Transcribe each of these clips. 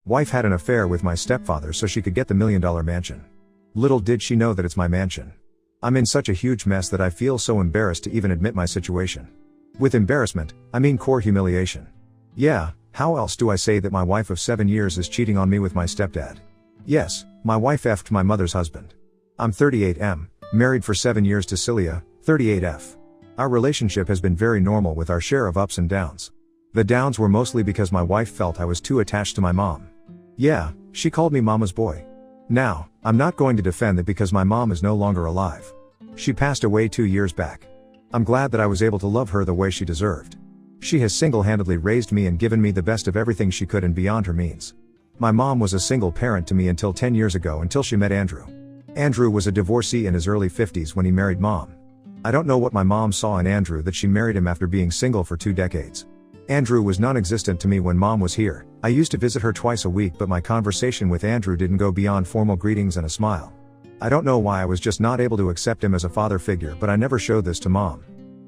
Wife had an affair with my stepfather so she could get the $1 million mansion. Little did she know that it's my mansion. I'm in such a huge mess that I feel so embarrassed to even admit my situation. With embarrassment, I mean core humiliation. Yeah, how else do I say that my wife of 7 years is cheating on me with my stepdad? Yes, my wife effed my mother's husband. I'm 38M, married for 7 years to Celia, 38F. Our relationship has been very normal with our share of ups and downs. The downs were mostly because my wife felt I was too attached to my mom. Yeah, she called me mama's boy. Now, I'm not going to defend that because my mom is no longer alive. She passed away 2 years back. I'm glad that I was able to love her the way she deserved. She has single-handedly raised me and given me the best of everything she could and beyond her means. My mom was a single parent to me until 10 years ago until she met Andrew. Andrew was a divorcee in his early 50s when he married mom. I don't know what my mom saw in Andrew that she married him after being single for 2 decades. Andrew was non-existent to me when mom was here. I used to visit her twice a week, but my conversation with Andrew didn't go beyond formal greetings and a smile. I don't know why, I was just not able to accept him as a father figure, but I never showed this to mom.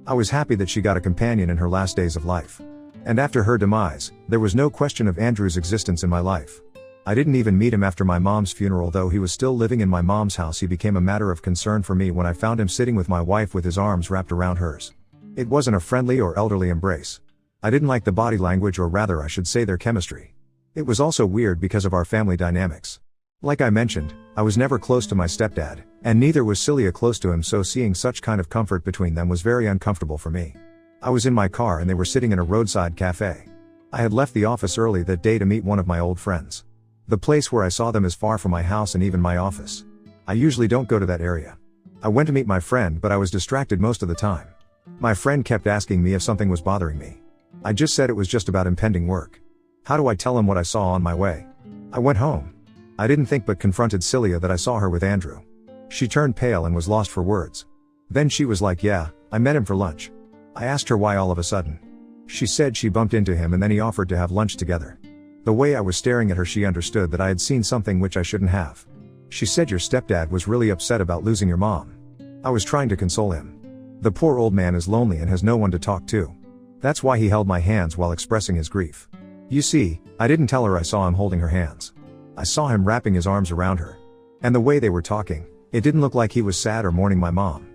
I was happy that she got a companion in her last days of life. And after her demise, there was no question of Andrew's existence in my life. I didn't even meet him after my mom's funeral. Though he was still living in my mom's house, he became a matter of concern for me when I found him sitting with my wife with his arms wrapped around hers. It wasn't a friendly or elderly embrace. I didn't like the body language, or rather I should say their chemistry. It was also weird because of our family dynamics. Like I mentioned, I was never close to my stepdad, and neither was Celia close to him, so seeing such kind of comfort between them was very uncomfortable for me. I was in my car and they were sitting in a roadside cafe. I had left the office early that day to meet one of my old friends. The place where I saw them is far from my house and even my office. I usually don't go to that area. I went to meet my friend, but I was distracted most of the time. My friend kept asking me if something was bothering me. I just said it was just about impending work. How do I tell him what I saw on my way? I went home. I didn't think but confronted Celia that I saw her with Andrew. She turned pale and was lost for words. Then she was like, "Yeah, I met him for lunch." I asked her why all of a sudden. She said she bumped into him and then he offered to have lunch together. The way I was staring at her, she understood that I had seen something which I shouldn't have. She said, "Your stepdad was really upset about losing your mom." I was trying to console him. The poor old man is lonely and has no one to talk to. That's why he held my hands while expressing his grief. You see, I didn't tell her I saw him holding her hands. I saw him wrapping his arms around her. And the way they were talking, it didn't look like he was sad or mourning my mom.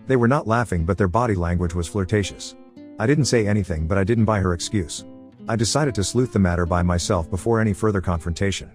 They were not laughing, but their body language was flirtatious. I didn't say anything, but I didn't buy her excuse. I decided to sleuth the matter by myself before any further confrontation.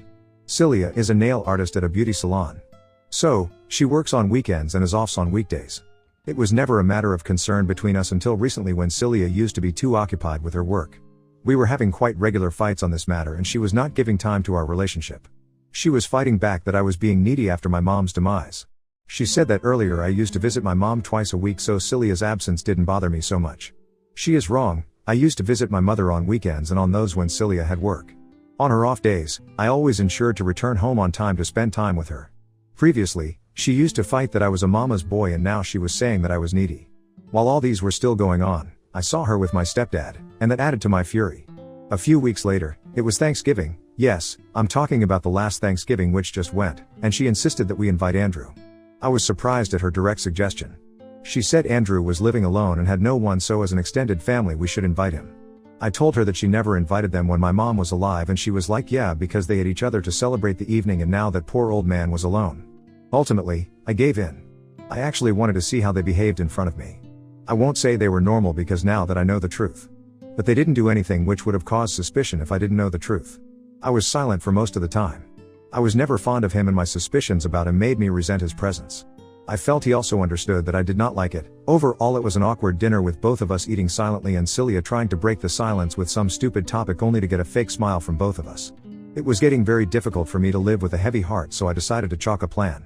Celia is a nail artist at a beauty salon. So, she works on weekends and is off on weekdays. It was never a matter of concern between us until recently, when Celia used to be too occupied with her work. We were having quite regular fights on this matter and she was not giving time to our relationship. She was fighting back that I was being needy after my mom's demise. She said that earlier I used to visit my mom twice a week, so Celia's absence didn't bother me so much. She is wrong. I used to visit my mother on weekends and on those when Celia had work. On her off days, I always ensured to return home on time to spend time with her. Previously, she used to fight that I was a mama's boy, and now she was saying that I was needy. While all these were still going on, I saw her with my stepdad, and that added to my fury. A few weeks later, it was Thanksgiving. Yes, I'm talking about the last Thanksgiving which just went, and she insisted that we invite Andrew. I was surprised at her direct suggestion. She said Andrew was living alone and had no one, so as an extended family we should invite him. I told her that she never invited them when my mom was alive, and she was like, yeah, because they had each other to celebrate the evening, and now that poor old man was alone. Ultimately, I gave in. I actually wanted to see how they behaved in front of me. I won't say they were normal because now that I know the truth. But they didn't do anything which would have caused suspicion if I didn't know the truth. I was silent for most of the time. I was never fond of him, and my suspicions about him made me resent his presence. I felt he also understood that I did not like it. Overall, it was an awkward dinner with both of us eating silently and Celia trying to break the silence with some stupid topic only to get a fake smile from both of us. It was getting very difficult for me to live with a heavy heart, so I decided to chalk a plan.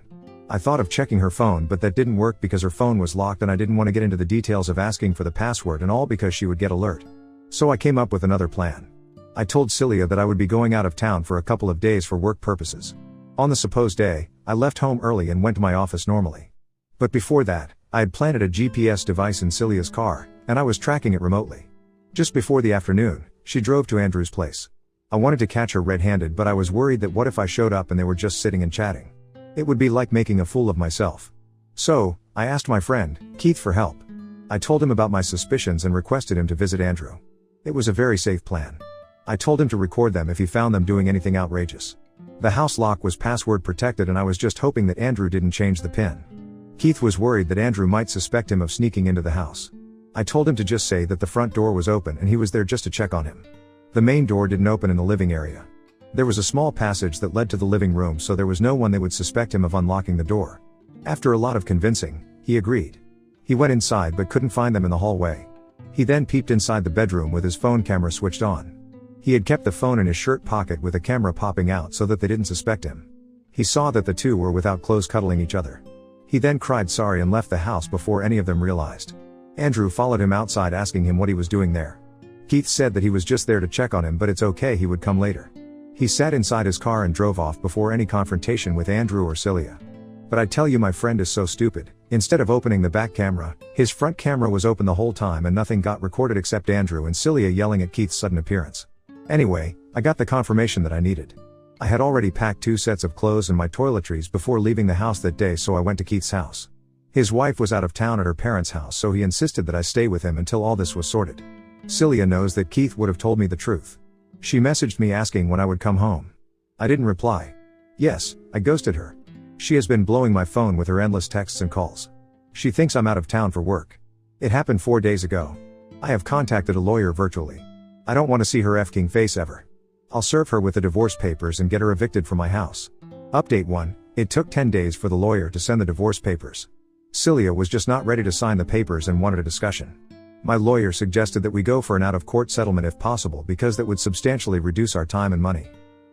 I thought of checking her phone, but that didn't work because her phone was locked and I didn't want to get into the details of asking for the password and all because she would get alert. So I came up with another plan. I told Celia that I would be going out of town for a couple of days for work purposes. On the supposed day, I left home early and went to my office normally. But before that, I had planted a GPS device in Celia's car, and I was tracking it remotely. Just before the afternoon, she drove to Andrew's place. I wanted to catch her red-handed, but I was worried that what if I showed up and they were just sitting and chatting? It would be like making a fool of myself. So, I asked my friend, Keith, for help. I told him about my suspicions and requested him to visit Andrew. It was a very safe plan. I told him to record them if he found them doing anything outrageous. The house lock was password protected and I was just hoping that Andrew didn't change the PIN. Keith was worried that Andrew might suspect him of sneaking into the house. I told him to just say that the front door was open and he was there just to check on him. The main door didn't open in the living area. There was a small passage that led to the living room, so there was no one that would suspect him of unlocking the door. After a lot of convincing, he agreed. He went inside but couldn't find them in the hallway. He then peeped inside the bedroom with his phone camera switched on. He had kept the phone in his shirt pocket with the camera popping out so that they didn't suspect him. He saw that the two were without clothes cuddling each other. He then cried sorry and left the house before any of them realized. Andrew followed him outside asking him what he was doing there. Keith said that he was just there to check on him, but it's okay, he would come later. He sat inside his car and drove off before any confrontation with Andrew or Celia. But I tell you, my friend is so stupid. Instead of opening the back camera, his front camera was open the whole time and nothing got recorded except Andrew and Celia yelling at Keith's sudden appearance. Anyway, I got the confirmation that I needed. I had already packed 2 sets of clothes and my toiletries before leaving the house that day, so I went to Keith's house. His wife was out of town at her parents' house, so he insisted that I stay with him until all this was sorted. Celia knows that Keith would have told me the truth. She messaged me asking when I would come home. I didn't reply. Yes, I ghosted her. She has been blowing my phone with her endless texts and calls. She thinks I'm out of town for work. It happened 4 days ago. I have contacted a lawyer virtually. I don't want to see her F-king face ever. I'll serve her with the divorce papers and get her evicted from my house. Update 1. It took 10 days for the lawyer to send the divorce papers. Celia was just not ready to sign the papers and wanted a discussion. My lawyer suggested that we go for an out-of-court settlement if possible because that would substantially reduce our time and money.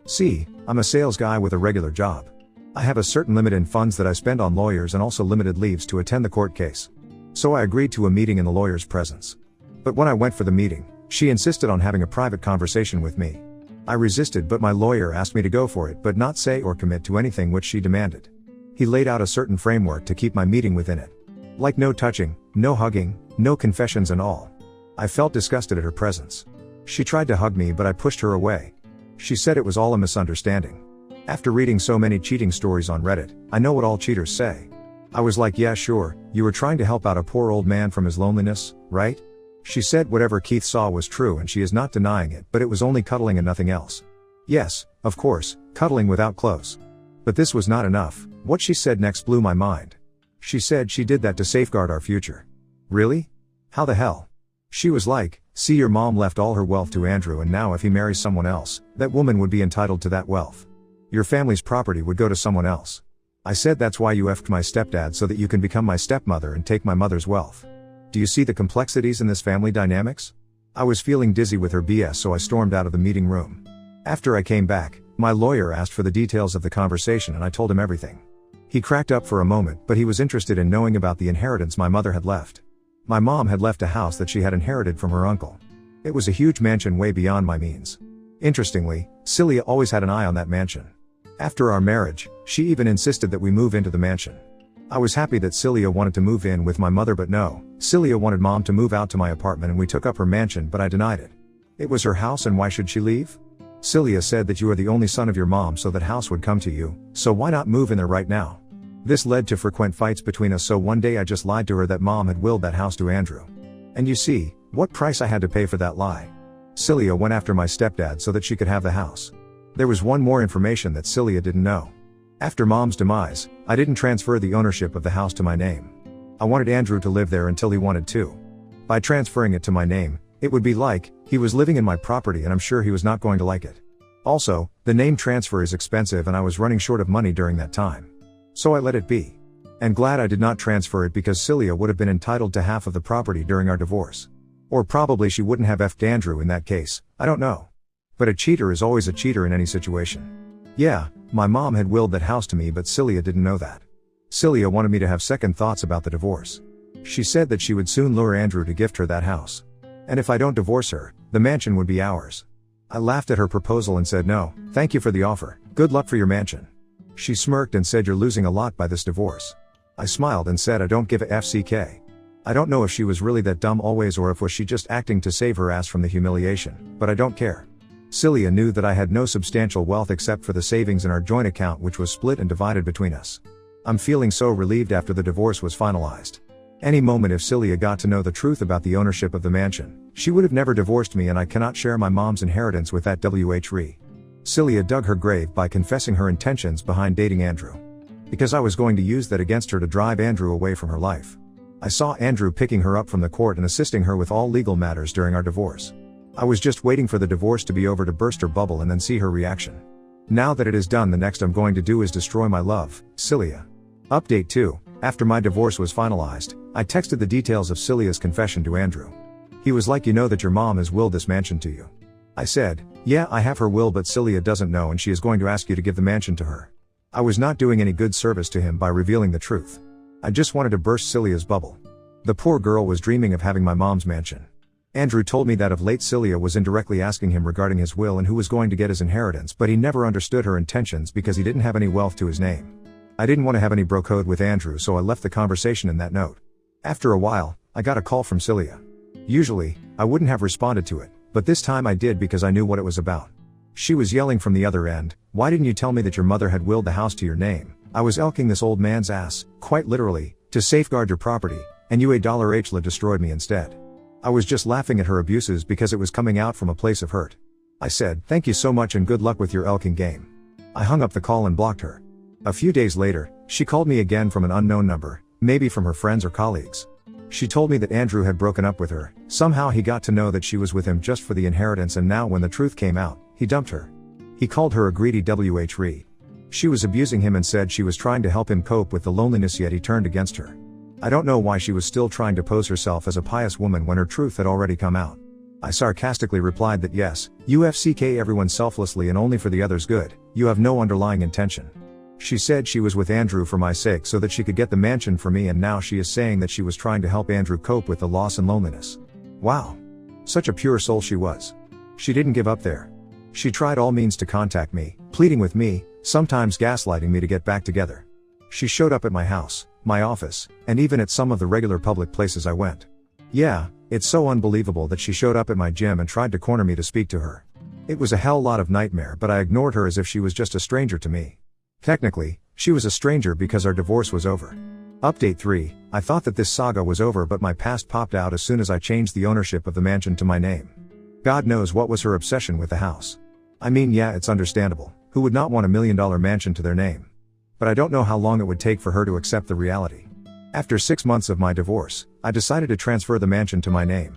See, I'm a sales guy with a regular job. I have a certain limit in funds that I spend on lawyers and also limited leaves to attend the court case. So I agreed to a meeting in the lawyer's presence. But when I went for the meeting, she insisted on having a private conversation with me. I resisted, but my lawyer asked me to go for it but not say or commit to anything which she demanded. He laid out a certain framework to keep my meeting within it. Like no touching, no hugging, no confessions and all. I felt disgusted at her presence. She tried to hug me but I pushed her away. She said it was all a misunderstanding. After reading so many cheating stories on Reddit, I know what all cheaters say. I was like, yeah sure, you were trying to help out a poor old man from his loneliness, right? She said whatever Keith saw was true and she is not denying it, but it was only cuddling and nothing else. Yes, of course, cuddling without clothes. But this was not enough. What she said next blew my mind. She said she did that to safeguard our future. Really? How the hell? She was like, see, your mom left all her wealth to Andrew and now if he marries someone else, that woman would be entitled to that wealth. Your family's property would go to someone else. I said that's why you effed my stepdad so that you can become my stepmother and take my mother's wealth. Do you see the complexities in this family dynamics? I was feeling dizzy with her BS, so I stormed out of the meeting room. After I came back, my lawyer asked for the details of the conversation and I told him everything. He cracked up for a moment, but he was interested in knowing about the inheritance my mother had left. My mom had left a house that she had inherited from her uncle. It was a huge mansion way beyond my means. Interestingly, Celia always had an eye on that mansion. After our marriage, she even insisted that we move into the mansion. I was happy that Celia wanted to move in with my mother, but no, Celia wanted mom to move out to my apartment and we took up her mansion, but I denied it. It was her house and why should she leave? Celia said that you are the only son of your mom, so that house would come to you, so why not move in there right now? This led to frequent fights between us, so one day I just lied to her that mom had willed that house to Andrew. And you see, what price I had to pay for that lie. Celia went after my stepdad so that she could have the house. There was one more information that Celia didn't know. After mom's demise, I didn't transfer the ownership of the house to my name. I wanted Andrew to live there until he wanted to. By transferring it to my name, it would be like, he was living in my property and I'm sure he was not going to like it. Also, the name transfer is expensive and I was running short of money during that time. So I let it be. And glad I did not transfer it because Celia would have been entitled to half of the property during our divorce. Or probably she wouldn't have effed Andrew in that case, I don't know. But a cheater is always a cheater in any situation. Yeah, my mom had willed that house to me, but Celia didn't know that. Celia wanted me to have second thoughts about the divorce. She said that she would soon lure Andrew to gift her that house. And if I don't divorce her, the mansion would be ours. I laughed at her proposal and said no, thank you for the offer, good luck for your mansion. She smirked and said you're losing a lot by this divorce. I smiled and said I don't give a FCK. I don't know if she was really that dumb always or if was she just acting to save her ass from the humiliation, but I don't care. Celia knew that I had no substantial wealth except for the savings in our joint account, which was split and divided between us. I'm feeling so relieved after the divorce was finalized. Any moment if Celia got to know the truth about the ownership of the mansion, she would have never divorced me, and I cannot share my mom's inheritance with that WH. Celia dug her grave by confessing her intentions behind dating Andrew. Because I was going to use that against her to drive Andrew away from her life. I saw Andrew picking her up from the court and assisting her with all legal matters during our divorce. I was just waiting for the divorce to be over to burst her bubble and then see her reaction. Now that it is done, the next I'm going to do is destroy my love, Celia. Update 2. After my divorce was finalized, I texted the details of Celia's confession to Andrew. He was like, "You know that your mom has willed this mansion to you?" I said, "Yeah, I have her will, but Celia doesn't know and she is going to ask you to give the mansion to her." I was not doing any good service to him by revealing the truth. I just wanted to burst Celia's bubble. The poor girl was dreaming of having my mom's mansion. Andrew told me that of late Celia was indirectly asking him regarding his will and who was going to get his inheritance, but he never understood her intentions because he didn't have any wealth to his name. I didn't want to have any bro code with Andrew, so I left the conversation in that note. After a while, I got a call from Celia. Usually, I wouldn't have responded to it, but this time I did because I knew what it was about. She was yelling from the other end, "Why didn't you tell me that your mother had willed the house to your name? I was elking this old man's ass, quite literally, to safeguard your property, and you $1 destroyed me instead." I was just laughing at her abuses because it was coming out from a place of hurt. I said, "Thank you so much and good luck with your elking game." I hung up the call and blocked her. A few days later, she called me again from an unknown number, maybe from her friends or colleagues. She told me that Andrew had broken up with her. Somehow he got to know that she was with him just for the inheritance, and now when the truth came out, he dumped her. He called her a greedy WH. She was abusing him and said she was trying to help him cope with the loneliness, yet he turned against her. I don't know why she was still trying to pose herself as a pious woman when her truth had already come out. I sarcastically replied that yes, UFCK everyone selflessly and only for the other's good, you have no underlying intention. She said she was with Andrew for my sake so that she could get the mansion for me, and now she is saying that she was trying to help Andrew cope with the loss and loneliness. Wow. Such a pure soul she was. She didn't give up there. She tried all means to contact me, pleading with me, sometimes gaslighting me to get back together. She showed up at my house, my office, and even at some of the regular public places I went. Yeah, it's so unbelievable that she showed up at my gym and tried to corner me to speak to her. It was a hell lot of nightmare, but I ignored her as if she was just a stranger to me. Technically, she was a stranger because our divorce was over. Update 3. I thought that this saga was over, but my past popped out as soon as I changed the ownership of the mansion to my name. God knows what was her obsession with the house. I mean, yeah, it's understandable. Who would not want $1 million mansion to their name? But I don't know how long it would take for her to accept the reality. After 6 months of my divorce, I decided to transfer the mansion to my name.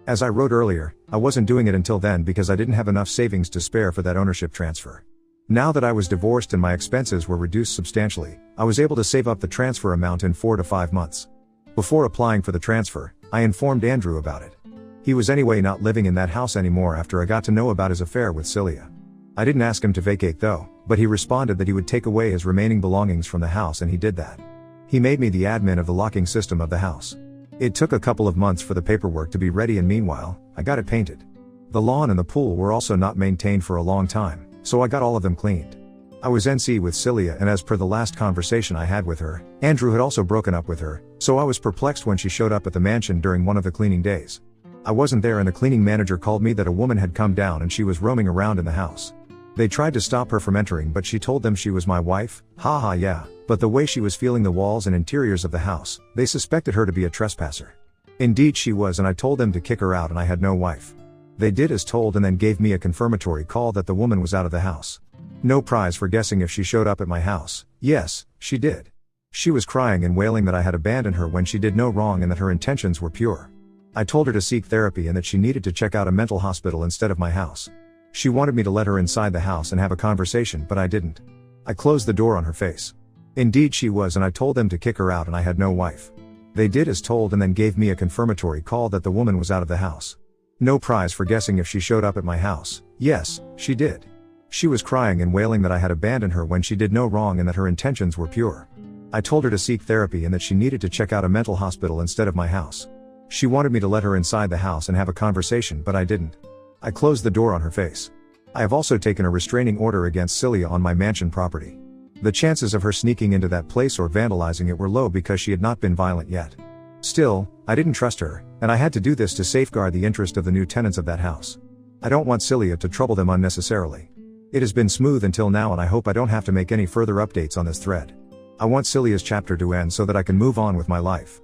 As I wrote earlier, I wasn't doing it until then because I didn't have enough savings to spare for that ownership transfer. Now that I was divorced and my expenses were reduced substantially, I was able to save up the transfer amount in 4 to 5 months. Before applying for the transfer, I informed Andrew about it. He was anyway not living in that house anymore after I got to know about his affair with Celia. I didn't ask him to vacate though, but he responded that he would take away his remaining belongings from the house, and he did that. He made me the admin of the locking system of the house. It took a couple of months for the paperwork to be ready, and meanwhile, I got it painted. The lawn and the pool were also not maintained for a long time, so I got all of them cleaned. I was NC with Celia, and as per the last conversation I had with her, Andrew had also broken up with her, so I was perplexed when she showed up at the mansion during one of the cleaning days. I wasn't there, and the cleaning manager called me that a woman had come down and she was roaming around in the house. They tried to stop her from entering, but she told them she was my wife. Haha, yeah, but the way she was feeling the walls and interiors of the house, they suspected her to be a trespasser. Indeed she was, and I told them to kick her out, and I had no wife. They did as told and then gave me a confirmatory call that the woman was out of the house. No prize for guessing if she showed up at my house. Yes, she did. She was crying and wailing that I had abandoned her when she did no wrong and that her intentions were pure. I told her to seek therapy and that she needed to check out a mental hospital instead of my house. She wanted me to let her inside the house and have a conversation, but I didn't. I closed the door on her face. Indeed she was, and I told them to kick her out, and I had no wife. They did as told and then gave me a confirmatory call that the woman was out of the house. No prize for guessing if she showed up at my house. Yes, she did. She was crying and wailing that I had abandoned her when she did no wrong and that her intentions were pure. I told her to seek therapy and that she needed to check out a mental hospital instead of my house. She wanted me to let her inside the house and have a conversation, but I didn't. I closed the door on her face. I have also taken a restraining order against Celia on my mansion property. The chances of her sneaking into that place or vandalizing it were low because she had not been violent yet. Still, I didn't trust her, and I had to do this to safeguard the interest of the new tenants of that house. I don't want Celia to trouble them unnecessarily. It has been smooth until now, and I hope I don't have to make any further updates on this thread. I want Celia's chapter to end so that I can move on with my life.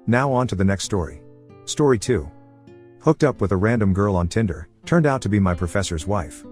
Now on to the next story. Story 2. Hooked up with a random girl on Tinder, turned out to be my professor's wife.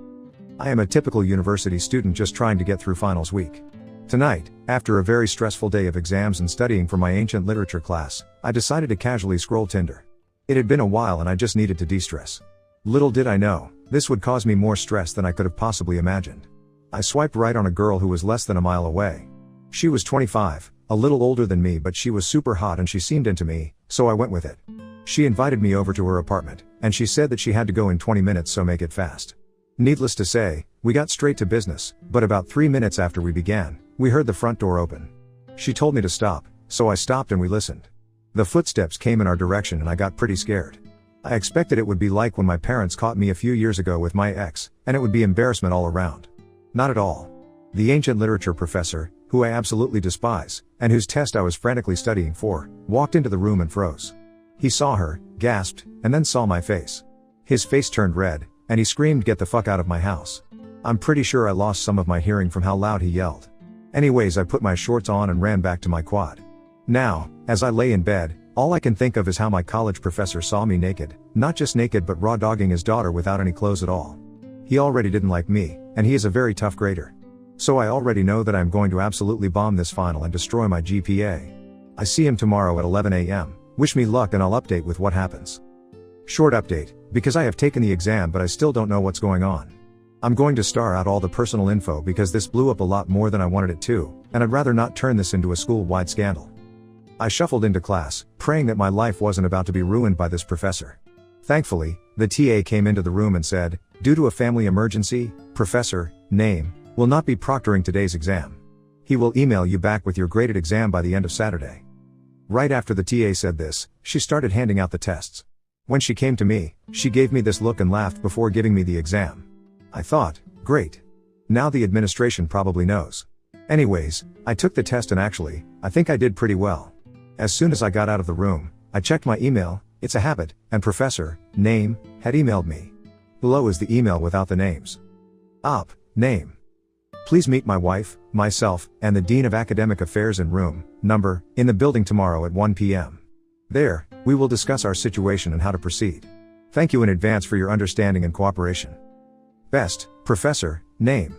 I am a typical university student just trying to get through finals week. Tonight, after a very stressful day of exams and studying for my ancient literature class, I decided to casually scroll Tinder. It had been a while and I just needed to de-stress. Little did I know, this would cause me more stress than I could have possibly imagined. I swiped right on a girl who was less than a mile away. She was 25, a little older than me, but she was super hot and she seemed into me, so I went with it. She invited me over to her apartment, and she said that she had to go in 20 minutes, so make it fast. Needless to say, we got straight to business, but about 3 minutes after we began, we heard the front door open. She told me to stop, so I stopped and we listened. The footsteps came in our direction and I got pretty scared. I expected it would be like when my parents caught me a few years ago with my ex, and it would be embarrassment all around. Not at all. The ancient literature professor, who I absolutely despise, and whose test I was frantically studying for, walked into the room and froze. He saw her, gasped, and then saw my face. His face turned red, and he screamed, "Get the fuck out of my house." I'm pretty sure I lost some of my hearing from how loud he yelled. Anyways, I put my shorts on and ran back to my quad. Now, as I lay in bed, all I can think of is how my college professor saw me naked, not just naked but raw dogging his daughter without any clothes at all. He already didn't like me, and he is a very tough grader. So I already know that I'm going to absolutely bomb this final and destroy my GPA. I see him tomorrow at 11 a.m. Wish me luck and I'll update with what happens. Short update, because I have taken the exam but I still don't know what's going on. I'm going to star out all the personal info because this blew up a lot more than I wanted it to, and I'd rather not turn this into a school-wide scandal. I shuffled into class, praying that my life wasn't about to be ruined by this professor. Thankfully, the TA came into the room and said, "Due to a family emergency, Professor, name, will not be proctoring today's exam. He will email you back with your graded exam by the end of Saturday." Right after the TA said this, she started handing out the tests. When she came to me, she gave me this look and laughed before giving me the exam. I thought, great. Now the administration probably knows. Anyways, I took the test and actually, I think I did pretty well. As soon as I got out of the room, I checked my email, it's a habit, and Professor, name, had emailed me. Below is the email without the names. Op, name. Please meet my wife, myself, and the Dean of Academic Affairs in room, number, in the building tomorrow at 1 p.m. There, we will discuss our situation and how to proceed. Thank you in advance for your understanding and cooperation. Best, Professor, name.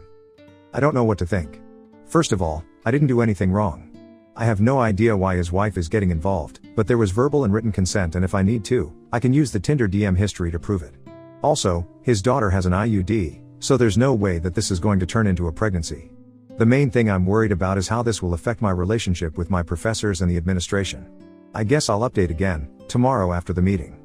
I don't know what to think. First of all, I didn't do anything wrong. I have no idea why his wife is getting involved, but there was verbal and written consent, and if I need to, I can use the Tinder DM history to prove it. Also, his daughter has an IUD, so there's no way that this is going to turn into a pregnancy. The main thing I'm worried about is how this will affect my relationship with my professors and the administration. I guess I'll update again, tomorrow after the meeting.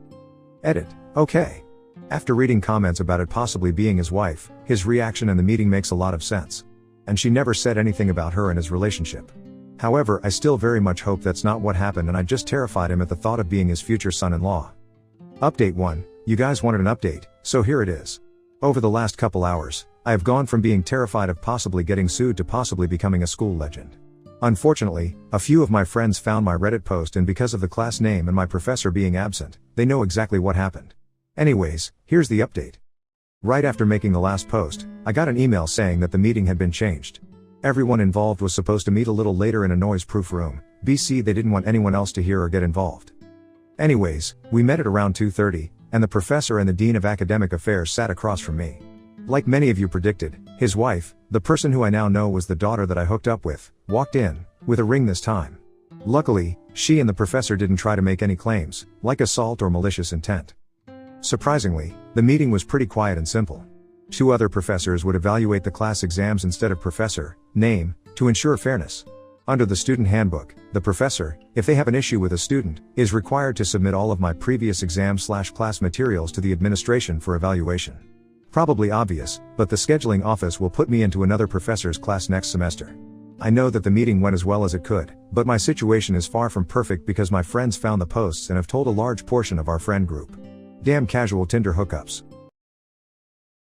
Edit. Okay. After reading comments about it possibly being his wife, his reaction in the meeting makes a lot of sense. And she never said anything about her and his relationship. However, I still very much hope that's not what happened, and I just terrified him at the thought of being his future son-in-law. Update 1. You guys wanted an update, so here it is. Over the last couple hours, I have gone from being terrified of possibly getting sued to possibly becoming a school legend. Unfortunately, a few of my friends found my Reddit post, and because of the class name and my professor being absent, they know exactly what happened. Anyways, here's the update. Right after making the last post, I got an email saying that the meeting had been changed. Everyone involved was supposed to meet a little later in a noise-proof room. BC, they didn't want anyone else to hear or get involved. Anyways, we met at around 2:30, and the professor and the Dean of Academic Affairs sat across from me. Like many of you predicted, his wife, the person who I now know was the daughter that I hooked up with, walked in, with a ring this time. Luckily, she and the professor didn't try to make any claims, like assault or malicious intent. Surprisingly, the meeting was pretty quiet and simple. 2 other professors would evaluate the class exams instead of professor, name, to ensure fairness. Under the student handbook, the professor, if they have an issue with a student, is required to submit all of my previous exam/class materials to the administration for evaluation. Probably obvious, but the scheduling office will put me into another professor's class next semester. I know that the meeting went as well as it could, but my situation is far from perfect because my friends found the posts and have told a large portion of our friend group. Damn casual Tinder hookups.